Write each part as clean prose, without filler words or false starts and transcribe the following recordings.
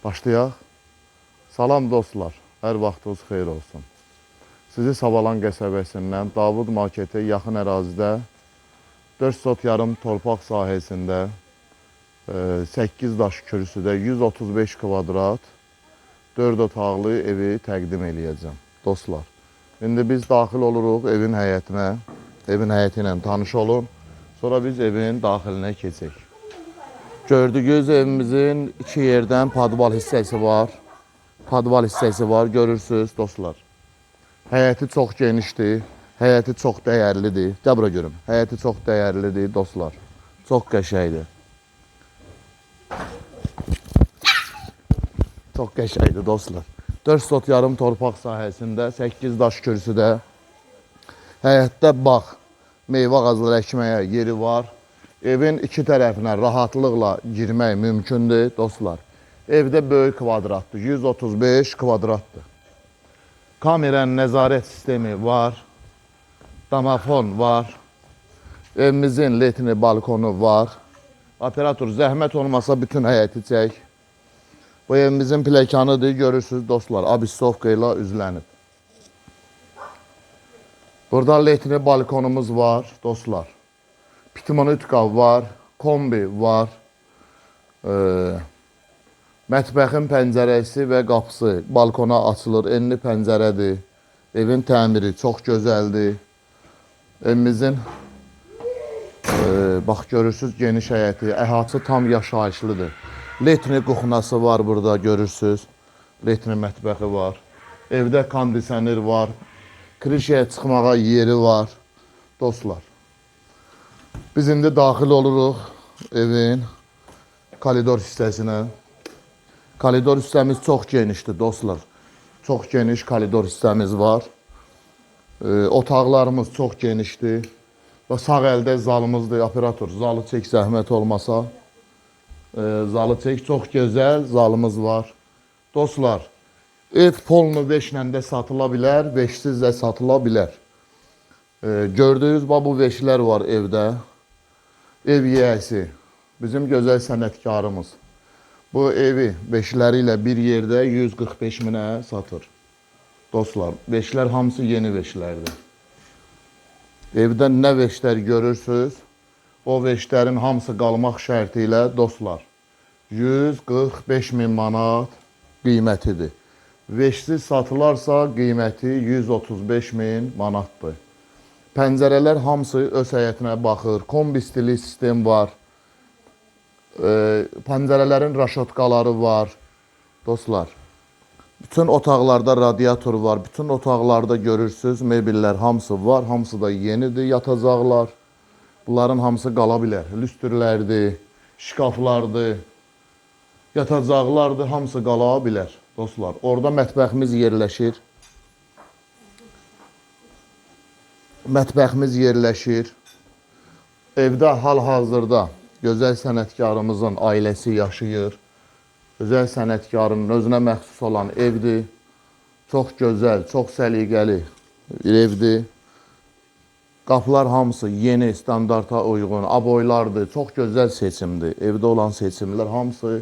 Başlayaq. Salam dostlar, hər vaxtınız xeyir olsun. Sizi Savalan qəsəbəsindən Davud Marketə yaxın ərazidə 4 sot yarım torpaq sahəsində 8 daş kürsüdə 135 kvadrat 4 otaqlı evi təqdim eləyəcəm. Dostlar, indi biz daxil oluruq evin həyətinə, evin həyəti ilə tanış olun. Sonra biz evin daxilinə keçək. Gördüyünüz evimizin iki yerdən padval hissəsi var. Padval hissəsi var, görürsünüz dostlar. Həyəti çox genişdir, həyəti çox dəyərlidir. Gəl bura görüm. Həyəti çox dəyərlidir dostlar. Çox qəşəngdir. Çox qəşəngdir dostlar. 4 sot yarım torpaq sahəsində, 8 daş kürsüdə. Həyətdə bağ, meyvə ağacları əkməyə yeri var. Evin iki tərəfinə rahatlıqla girmək mümkündür dostlar. Evdə böyük kvadratdır, 135 kvadratdır. Kameranın nəzarət sistemi var, damafon var, evimizin letni balkonu var. Operator zəhmət olmasa bütün həyəti çək. Bu evimizin pləkanıdır, görürsünüz dostlar, abistovka ilə üzlənib. Burada letni balkonumuz var dostlar. Pitmonitka var, kombi var. Mətbəxin pəncərəsi və qapısı balkona açılır, enli pəncərədir. Evin təmiri çox gözəldir. Evimizin, bax görürsünüz, geniş həyəti, əhatı tam yaşayışlıdır. Letni kuxnası var burada, görürsünüz. Letni mətbəxi var. Evdə kondisioner var. Krişəyə çıxmağa yeri var. Dostlar, biz indi daxil oluruq evin koridor hissəsinə. Koridor hissəmiz çox genişdir dostlar. Çox geniş koridor hissəmiz var. Otaqlarımız çox genişdir. Və sağ əldə zalımızdır. Operator, zalı çək zəhmət olmasa. Zalı çək, çox gözəl zalımız var. Dostlar, ev polnu 5 ilə də satıla bilər, 5-siz də satıla bilər. Gördüyünüz bu veşlər var evdə. Ev yiyəsi, bizim gözəl sənətkarımız. Bu evi veşləri ilə bir yerdə 145 minə satır. Dostlar, veşlər hamısı yeni veşlərdir. Evdə nə veşlər görürsünüz, o veşlərin hamısı qalmaq şərti ilə dostlar 145 min manat qiymətidir. Veşsiz satılarsa qiyməti 135 min manatdır. Pəncərələr hamısı öz həyətinə baxır. Kombi stili sistem var. Pəncərələrin raşotkaları var. Dostlar, bütün otaqlarda radiator var. Bütün otaqlarda görürsünüz, mebellər hamısı var. Hamısı da yenidir, yatacaqlar. Bunların hamısı qala bilər. Lüstrlərdir, şkaflardır, yatacaqlardır, hamısı qala bilər. Dostlar, orada mətbəximiz yerləşir. Mətbəximiz yerləşir. Evdə hal-hazırda gözəl sənətkarımızın ailəsi yaşayır. Gözəl sənətkarın özünə məxsus olan evdir. Çox gözəl, çox səliqəli evdir. Qapılar hamısı yeni, standarta uyğun, aboylardır. Çox gözəl seçimdir. Evdə olan seçimlər hamısı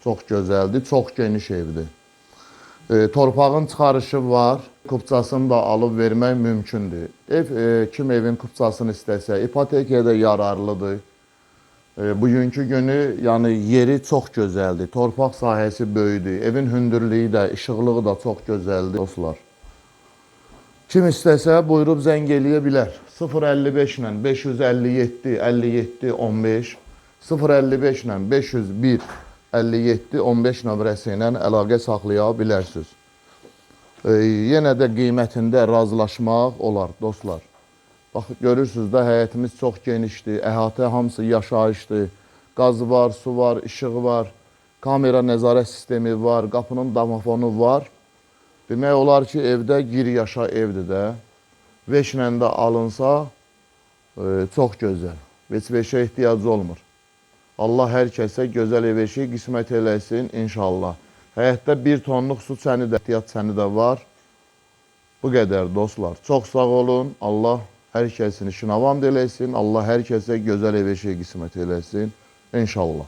çox gözəldir, çox geniş evdir. Torpağın çıxarışı var. Kupçasını da alıb vermək mümkündür. Kim evin kupçasını istəsə, ipotekaya da yararlıdır. Bugünkü günü yəni yeri çox gözəldir. Torpaq sahəsi böyüdür. Evin hündürlüyü də, işıqlığı da çox gözəldir dostlar. Kim istəsə buyurub zəng eləyə bilər. 055 ilə 557 57 15 055 ilə 501 57 15 nömrəsi ilə əlaqə saxlaya bilərsiniz. Yenə də qiymətində razılaşmaq olar dostlar. Bax, görürsünüz də həyətimiz çox genişdir, əhatə hamısı yaşayışdır. Qaz var, su var, işıq var, kamera nəzarət sistemi var, qapının damafonu var. Demək olar ki, evdə gir yaşa evdir də. Veşlə də alınsa çox gözəl. Veşə ehtiyacı olmur. Allah hər kəsə gözəl ev eşi qismət eləsin inşallah. Həyətdə 1 tonluq su çəni də, ehtiyat çəni də var. Bu qədər dostlar. Çox sağ olun. Allah hər kəsin işini avam eləsin. Allah hər kəsə gözəl ev eşi qismət eləsin inşallah.